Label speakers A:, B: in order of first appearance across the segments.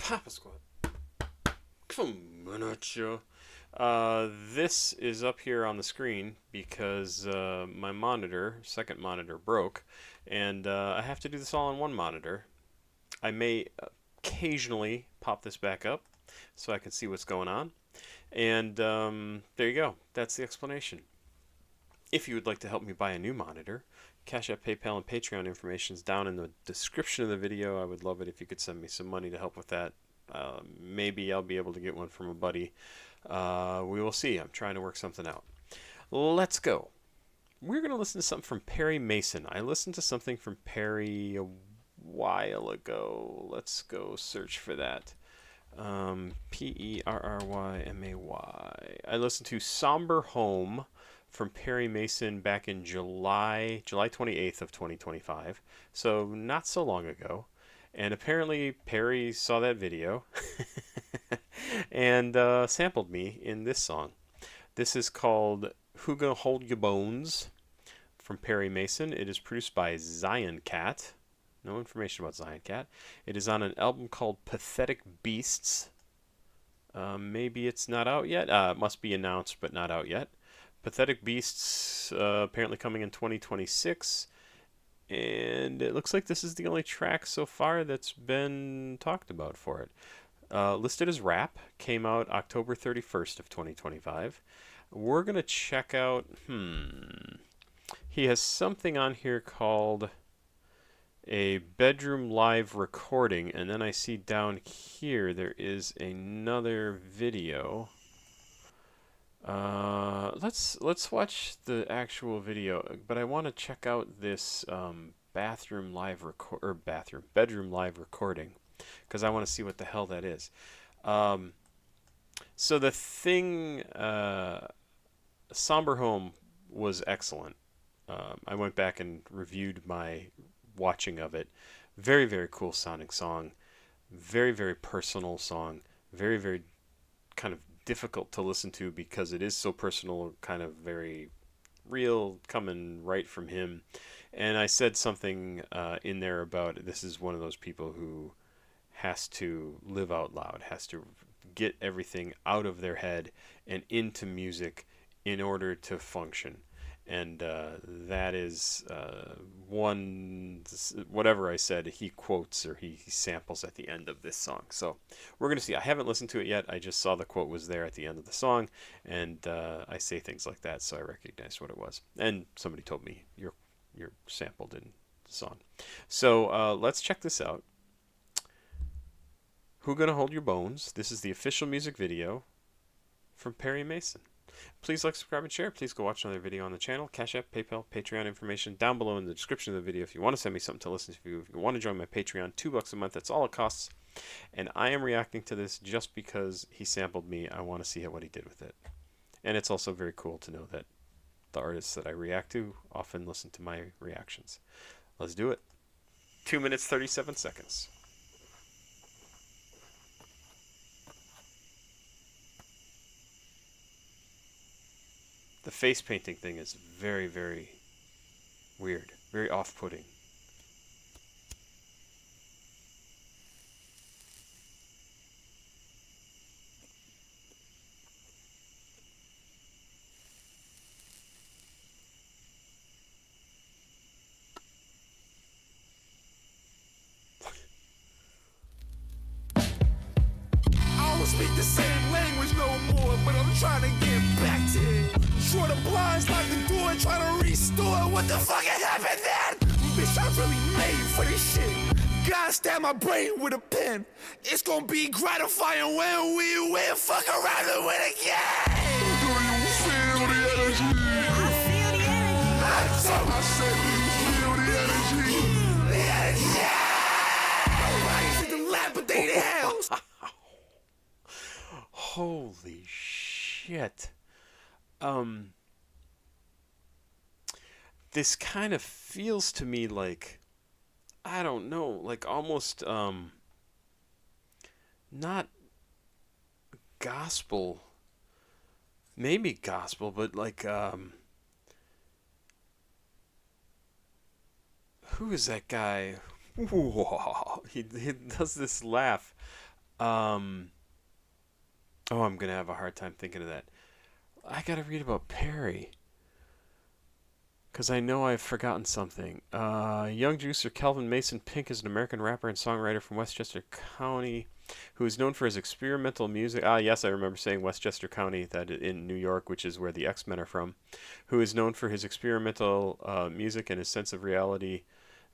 A: Papasquatjon, coming at you. This is up here on the screen because my monitor, second monitor, broke, and I have to do this all on one monitor. I may occasionally pop this back up so I can see what's going on. And there you go. That's the explanation. If you would like to help me buy a new monitor, CashApp, PayPal, and Patreon information is down in the description of the video. I would love it if you could send me some money to help with that. Maybe I'll be able to get one from a buddy. We will see. I'm trying to work something out. Let's go. We're going to listen to something from Perry Maysun. I listened to something from Perry a while ago. Let's go search for that. Perrymay. I listened to Somber Home from Perry Maysun back in July 28th of 2025. So not so long ago. And apparently Perry saw that video and sampled me in this song. This is called Who Gonna Hold Your Bones from Perry Maysun. It is produced by Zionkat. No information about Zionkat. It is on an album called Pathetic Beasts. Maybe it's not out yet. It must be announced, but not out yet. Pathetic Beasts apparently coming in 2026. And it looks like this is the only track so far that's been talked about for it. Listed as rap. Came out October 31st of 2025. We're going to check out... He has something on here called a bedroom live recording, and then I see down here there is another video. Let's watch the actual video, but I want to check out this bedroom live recording because I want to see what the hell that is. So the thing, Somber Home was excellent. I went back and reviewed my watching of it. Very, very cool sounding song. Very, very personal song. Very, very kind of difficult to listen to because it is so personal, kind of very real, coming right from him. And I said something in there about this is one of those people who has to live out loud, has to get everything out of their head and into music in order to function. And that is whatever I said, he quotes or he samples at the end of this song. So we're going to see. I haven't listened to it yet. I just saw the quote was there at the end of the song. And I say things like that, so I recognized what it was. And somebody told me, you're sampled in the song. So let's check this out. Who Gonna Hold Your Bones? This is the official music video from Perry Maysun. Please like, subscribe, and share. Please go watch another video on the channel. CashApp, PayPal, Patreon information down below in the description of the video if you want to send me something to listen to. If you want to join my Patreon, $2 a month. That's all it costs. And I am reacting to this just because he sampled me. I want to see what he did with it. And it's also very cool to know that the artists that I react to often listen to my reactions. Let's do it. 2 minutes, 37 seconds. The face painting thing is very, very weird, very off-putting.
B: I don't speak the same language no more, but I'm trying to get back to it. Draw the blinds, lock the door, try to restore. What the fuck has happened then? Bitch, I'm really made for this shit. God stab my brain with a pen. It's gonna be gratifying when we win. Fuck around and win again. Do you feel the energy? I feel the energy. I said, do you feel the energy? The energy. Nobody's in the lab, but they the house.
A: Holy shit. This kind of feels to me like, I don't know, like almost not gospel, maybe gospel, but like who is that guy? He does this laugh. Um, oh, I'm gonna have a hard time thinking of that. I gotta read about Perry. Because I know I've forgotten something. Young juicer Kelvin Mason Pink is an American rapper and songwriter from Westchester County who is known for his experimental music. Ah, yes, I remember saying Westchester County, that in New York, which is where the X-Men are from. Who is known for his experimental music and his sense of reality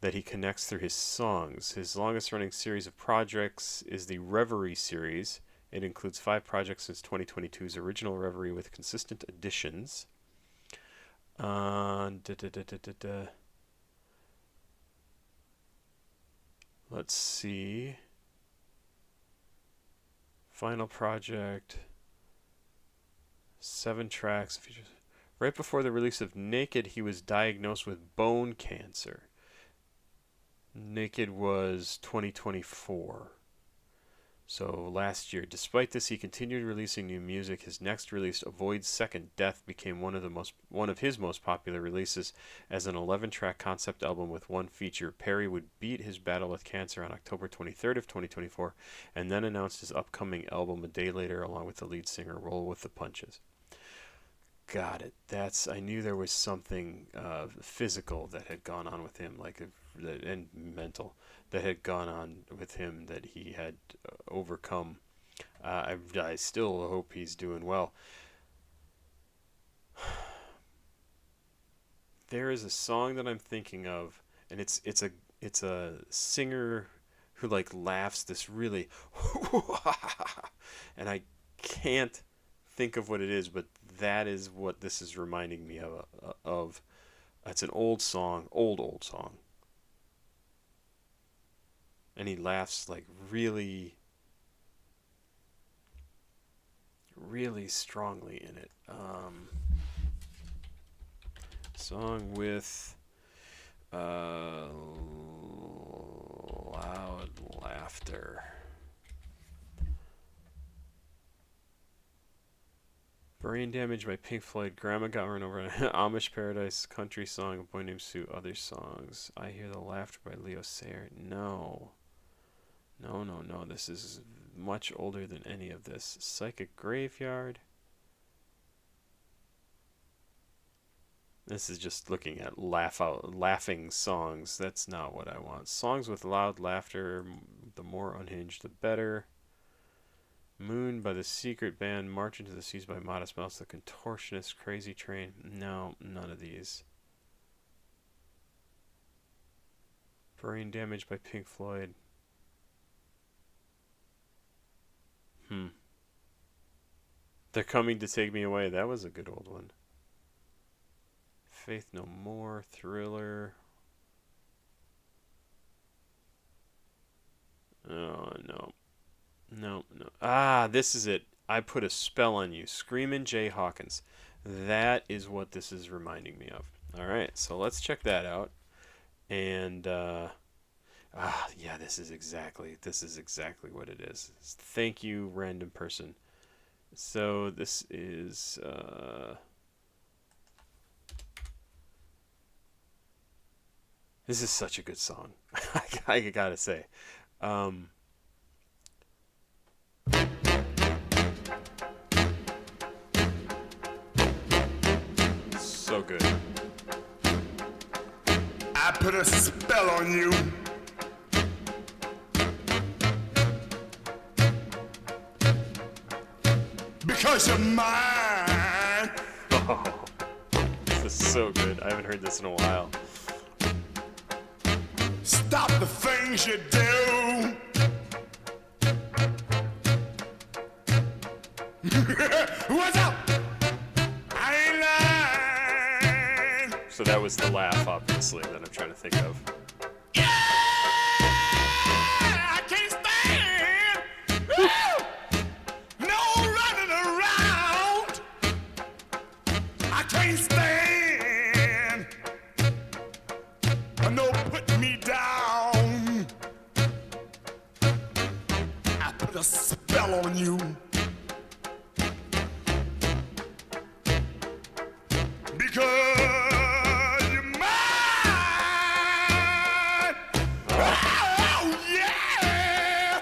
A: that he connects through his songs. His longest running series of projects is the Reverie series. It includes 5 projects since 2022's original Reverie with consistent additions. Da, da, da, da, da, da. Let's see. Final project. 7 tracks. Right before the release of Naked, he was diagnosed with bone cancer. Naked was 2024. So last year. Despite this, he continued releasing new music. His next release, Avoid's Second Death, became one of his most popular releases as an 11-track concept album with 1 feature. Perry would beat his battle with cancer on October 23rd of 2024 and then announced his upcoming album a day later along with the lead singer Roll With The Punches. Got it. I knew there was something physical that had gone on with him, and mental, that had gone on with him that he had overcome. I still hope he's doing well. There is a song that I'm thinking of, and it's a singer who laughs this really, and I can't think of what it is, but that is what this is reminding me of. It's an old song, old song. And he laughs really, really strongly in it. Song with loud laughter. Brain Damage by Pink Floyd. Grandma Got Run Over. Amish Paradise. Country Song. A Boy Named Sue. Other songs. I Hear the Laughter by Leo Sayer. No. This is much older than any of this. Psychic Graveyard. This is just looking at laughing songs. That's not what I want. Songs with loud laughter. The more unhinged, the better. Moon by The Secret Band. March Into the Seas by Modest Mouse. The Contortionist. Crazy Train. No, none of these. Brain Damage by Pink Floyd. They're Coming to Take Me Away. That was a good old one. Faith No More. Thriller. Oh, no. No. Ah, this is it. I Put a Spell on You. Screamin' Jay Hawkins. That is what this is reminding me of. All right, so let's check that out. And yeah, this is exactly what it is. Thank you, random person. So this is such a good song. I gotta say. So good.
B: I put a spell on you. Because you're mine.
A: Oh, this is so good. I haven't heard this in a while.
B: Stop the things you do. What's up? I ain't lying.
A: So that was the laugh, obviously, that I'm trying to think of.
B: Yeah, I can't stand. Woo! No running around. I can't stand. No putting me down. I put a spell on you. Because you're mine. Oh, yeah.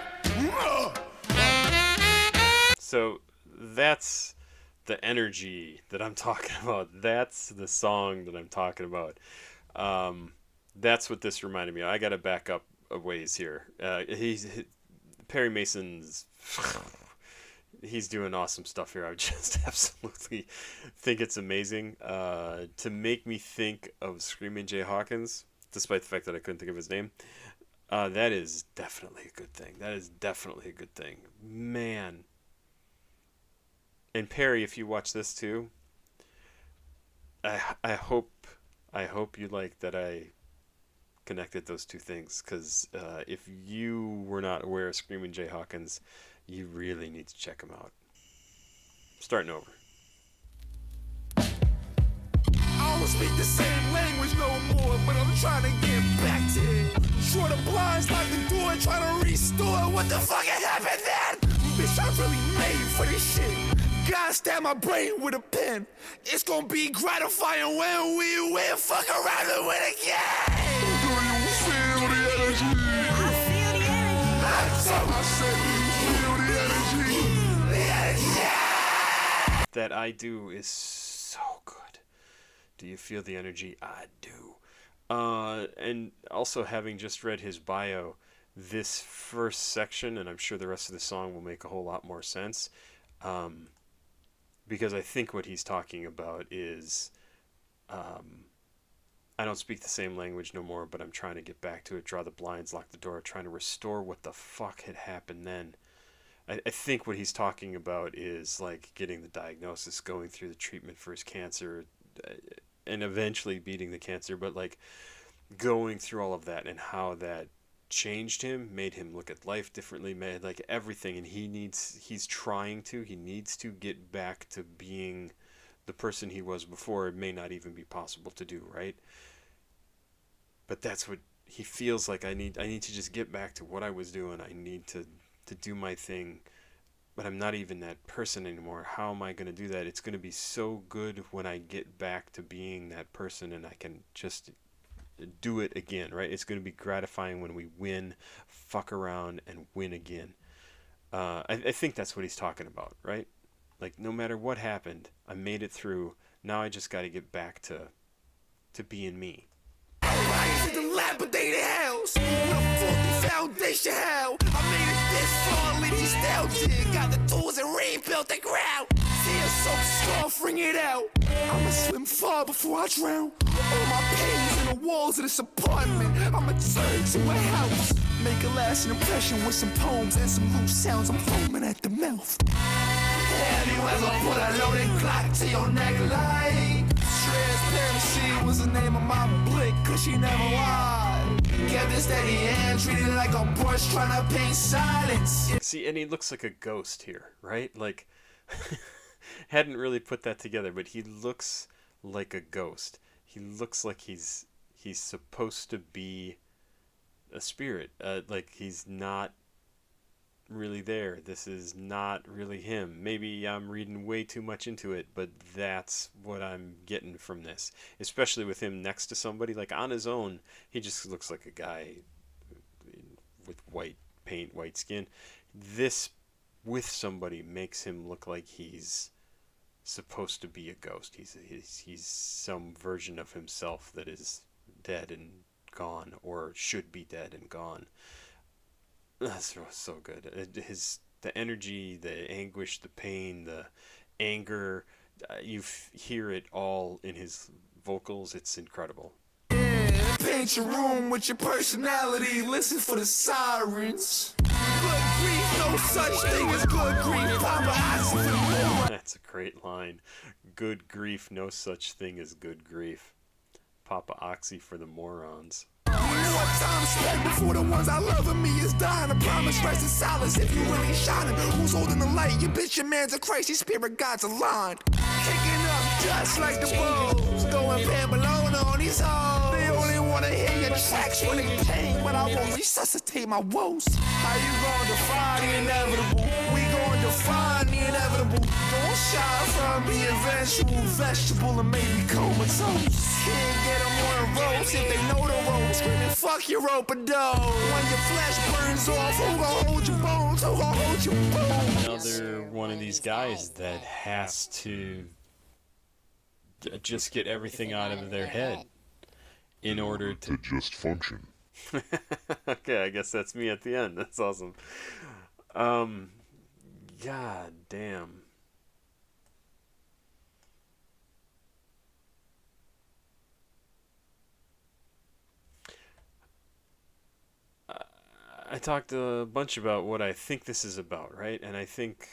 A: So that's the energy that I'm talking about. That's the song that I'm talking about. That's what this reminded me of. I got to back up a ways here. Perry Mason's. He's doing awesome stuff here. I just absolutely think it's amazing. To make me think of Screaming Jay Hawkins, despite the fact that I couldn't think of his name, that is definitely a good thing. That is definitely a good thing. Man. And Perry, if you watch this too, I hope you like that I connected those two things, because if you were not aware of Screaming Jay Hawkins, you really need to check him out. Starting over.
B: I don't speak the same language no more, but I'm trying to get back to it. Short the blinds, lock the door, try to restore. What the fuck has happened then? Bitch, I'm really made for this shit. God stab my brain with a pen. It's gonna be gratifying when we win. Fuck around and win again. Do you feel the energy? I feel the energy. I said, feel the energy. The energy.
A: That I do is so good. Do you feel the energy? I do. And also, having just read his bio, this first section, and I'm sure the rest of the song will make a whole lot more sense, because I think what he's talking about is, I don't speak the same language no more, but I'm trying to get back to it, draw the blinds, lock the door, trying to restore what the fuck had happened then. I think what he's talking about is like getting the diagnosis, going through the treatment for his cancer, and eventually beating the cancer, but like going through all of that and how that changed him, made him look at life differently, made like everything, and he needs to get back to being the person he was before. It may not even be possible to do, right? But that's what he feels like. I need to just get back to what I was doing. I need to do my thing, but I'm not even that person anymore. How am I going to do that? It's going to be so good when I get back to being that person and I can just do it again, right? It's going to be gratifying when we win, fuck around, and win again. I think that's what he's talking about, right? Like, no matter what happened, I made it through. Now I just got to get back to being me.
B: Rise in dilapidated house with a faulty foundation. How I made it this far, lady nostalgia. Got the tools and rebuilt the ground. Tears so scarf, ring it out. I'ma swim far before I drown. All my pains in the walls of this apartment. I'ma turn to a house. Make a lasting impression with some poems and some loose sounds. I'm foaming at the mouth. Have you ever put a loaded clock to your neck like transparency was the name of my blick, cause she never lied. Kept it steady and treated like a brush trying to paint silence.
A: See, and he looks like a ghost here, right? Like, hadn't really put that together, but he looks like a ghost. He looks like he's supposed to be a spirit. Like, he's not really there. This is not really him. Maybe I'm reading way too much into it, but that's what I'm getting from this. Especially with him next to somebody. Like, on his own, he just looks like a guy with white paint, white skin. This with somebody makes him look like he's supposed to be a ghost. He's some version of himself that is dead and gone, or should be dead and gone. That's so good. The energy, the anguish, the pain, the anger, you hear it all in his vocals. It's incredible.
B: Yeah, paint your room with your personality. Listen for the sirens. Good grief, no such thing as good grief.
A: That's a great line. Good grief, no such thing as good grief. Papa Oxy for the morons.
B: More time spent before the ones I love of me is dying. I promise rest in silence if you really shining. Who's holding the light? You bitch, your man's a crazy spirit, God's aligned. Kicking up just like the bulls. Going Pamplona on these hoes. They only wanna hear your tracks when they pain, but I won't resuscitate my woes. How you gonna define the inevitable? We gonna define the inevitable. Don't shy from the eventual vegetable and maybe comatose. Can't get them on a roast if they know the ropes. Screaming, fuck your open door. When your flesh burns off, who gon' hold your bones? Who gon' hold your bones?
A: Another one of these guys that has to just get everything out of their head in order to
C: just function.
A: Okay, I guess that's me at the end. That's awesome. God damn. I talked a bunch about what I think this is about, right? And I think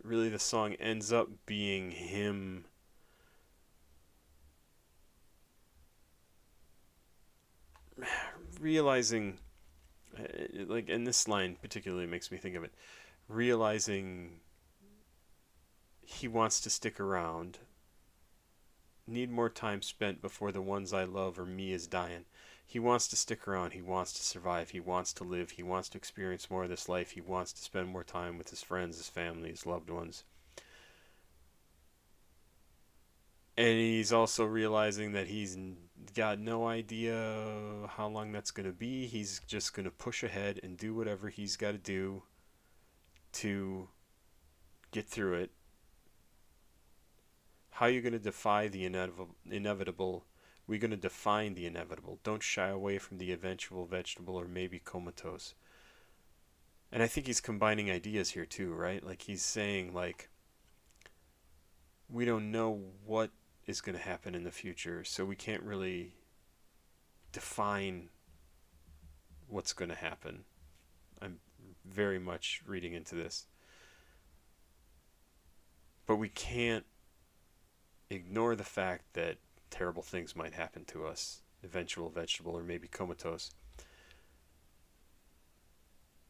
A: really the song ends up being him realizing, like, and this line particularly makes me think of it, realizing he wants to stick around, need more time spent before the ones I love or me is dying. He wants to stick around, he wants to survive, he wants to live, he wants to experience more of this life, he wants to spend more time with his friends, his family, his loved ones. And he's also realizing that he's got no idea how long that's going to be. He's just going to push ahead and do whatever he's got to do to get through it. How are you going to defy the inevitable? We're going to define the inevitable. Don't shy away from the eventual vegetable or maybe comatose. And I think he's combining ideas here too, right? Like he's saying, like, we don't know what is going to happen in the future, so we can't really define what's going to happen. I'm very much reading into this. But we can't ignore the fact that terrible things might happen to us, eventual vegetable or maybe comatose.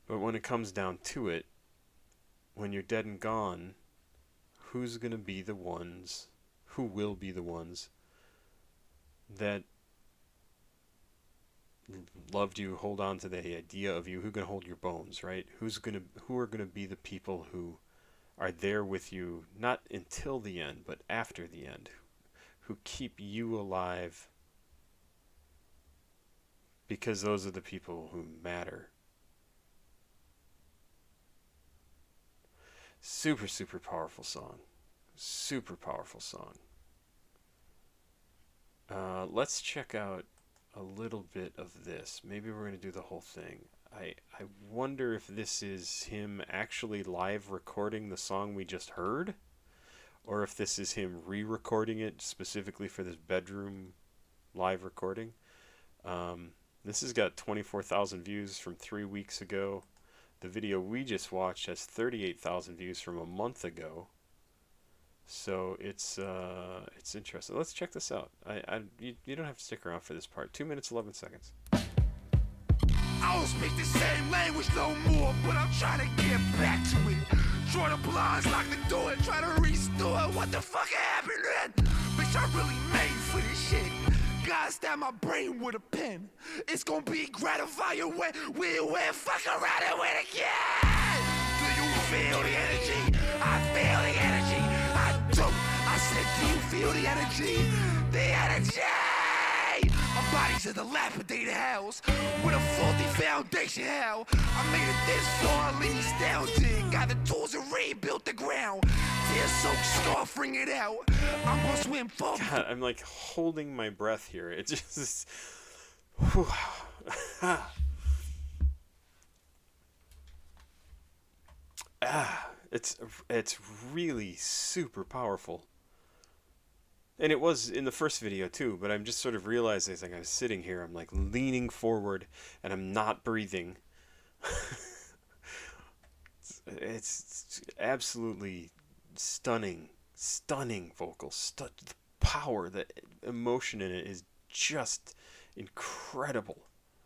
A: But when it comes down to it, when you're dead and gone, who's going to be the ones, who will be the ones that loved you, hold on to the idea of you, who can hold your bones, right? Who are going to be the people who are there with you, not until the end, but after the end, who keep you alive, because those are the people who matter. Super, super powerful song. Super powerful song. Let's check out a little bit of this. Maybe we're going to do the whole thing. I wonder if this is him actually live recording the song we just heard, or if this is him re-recording it specifically for this bedroom live recording. This has got 24,000 views from 3 weeks ago. The video we just watched has 38,000 views from a month ago. So it's interesting. Let's check this out. You don't have to stick around for this part. 2 minutes 11 seconds.
B: I don't speak the same language no more, but I'm trying to get back to it. Draw the blinds, lock the door, try to restore. What the fuck happened then? Bitch, I really made for this shit. God stab my brain with a pen. It's gonna be gratifying when we fuck around and win again. Do you feel the energy? I feel the energy. I do. I said, do you feel the energy? The energy! My body's a dilapidated house with a faulty foundation. How I made it this far, leave me astounded. Got the tools to rebuild the ground. Tear-soaked scarf, ring it out. I'm gonna swim for.
A: God, I'm like holding my breath here. It just. It's really super powerful. And it was in the first video too, but I'm just sort of realizing as I'm sitting here, I'm like leaning forward and I'm not breathing. It's absolutely stunning vocals. The power, the emotion in it is just incredible.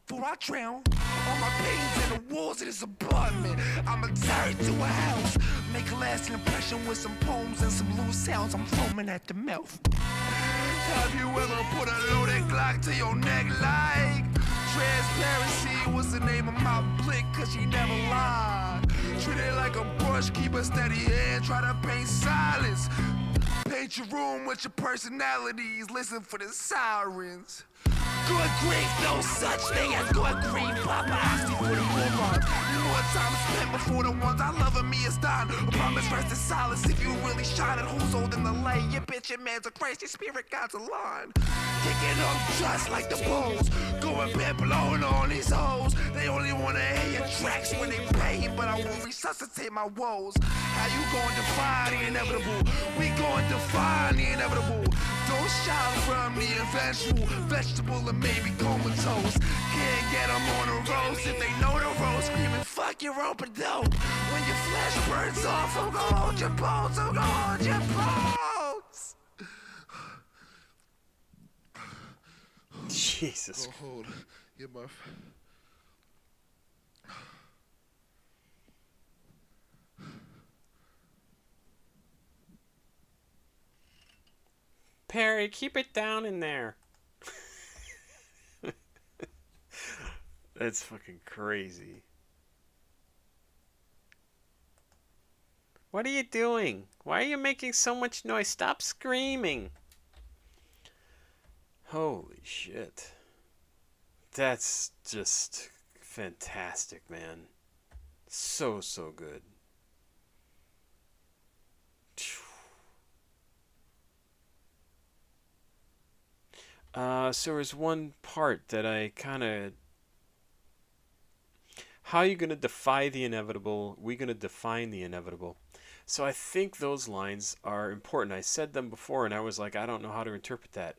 B: Before I drown all my pains in the walls of this apartment, I'm tired to a house. Make a lasting impression with some poems and some loose sounds. I'm foaming at the mouth. Have you ever put a loaded Glock to your neck like transparency was the name of my blick, cause she never lied. Treat it like a brush, keep a steady hand, try to paint silence. Paint your room with your personalities, listen for the sirens. Good grief, no such thing as good grief. Papa asked you for the moron. More time spent before the ones I love and me is dying. promise rest in silence. If you really shining, who's holding the light? Your bitch and man's a Christ, your spirit God's a line. Kicking up just like the bulls, going bad blowing on these hoes. They only wanna hear your tracks when they pay, but I won't resuscitate my woes. How you gonna define the inevitable? We gonna define the inevitable. Don't shy from the eventual vegetable and maybe comatose. Can't get them on a roast if they know the roast. Screaming fuck your open dope. When your flesh burns off, who gon' hold your bones? Who gon' hold your bones?
A: Jesus.
B: Oh, hold. Get my...
A: Perry, keep it down in there. That's fucking crazy. What are you doing? Why are you making so much noise? Stop screaming. Holy shit. That's just fantastic, man. So, so good. So there's one part that I kind of... How are you going to defy the inevitable? We're going to define the inevitable. So I think those lines are important. I said them before, and I was like, I don't know how to interpret that.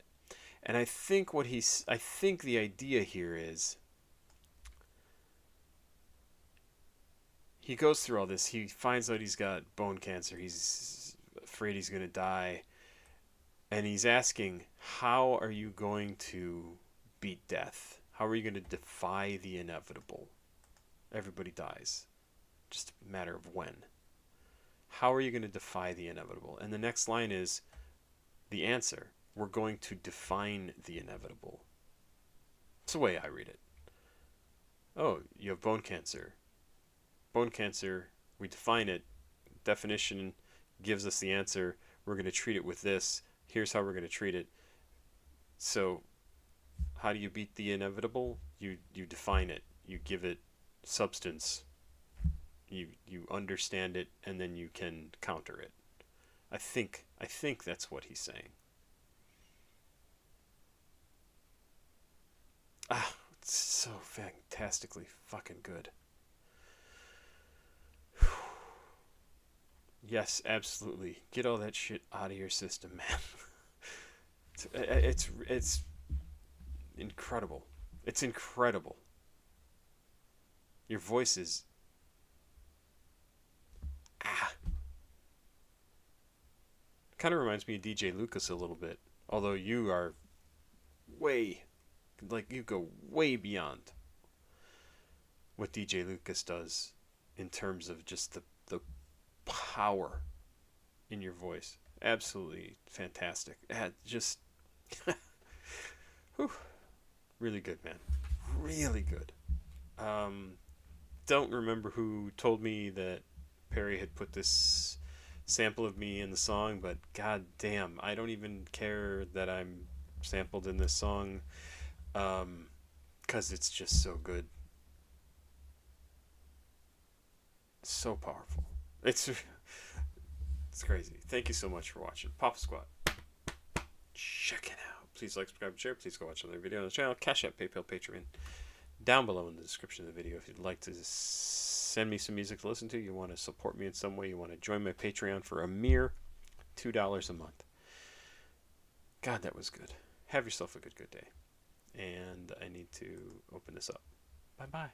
A: And I think I think the idea here is... He goes through all this. He finds out he's got bone cancer. He's afraid he's going to die. And he's asking, how are you going to beat death? How are you going to defy the inevitable? Everybody dies. Just a matter of when. How are you going to defy the inevitable? And the next line is the answer. We're going to define the inevitable. That's the way I read it. Oh, you have bone cancer. Bone cancer, we define it. Definition gives us the answer. We're going to treat it with this. Here's how we're going to treat it. So, how do you beat the inevitable? You define it. You give it substance. You understand it, and then you can counter it. I think that's what he's saying. It's so fantastically fucking good. Yes, absolutely. Get all that shit out of your system, man. It's incredible. It's incredible. Your voice is... Kind of reminds me of DJ Lucas a little bit. Although you are way... Like, you go way beyond what DJ Lucas does in terms of just the power in your voice. Absolutely fantastic. Just whew, really good, man. Really good. Don't remember who told me that Perry had put this sample of me in the song, but god damn, I don't even care that I'm sampled in this song, 'cause it's just so good. So powerful. It's crazy. Thank you so much for watching. Papa Squat. Check it out. Please like, subscribe, and share. Please go watch another video on the channel. CashApp, PayPal, Patreon. Down below in the description of the video if you'd like to send me some music to listen to, you want to support me in some way, you want to join my Patreon for a mere $2 a month. God, that was good. Have yourself a good day. And I need to open this up. Bye-bye.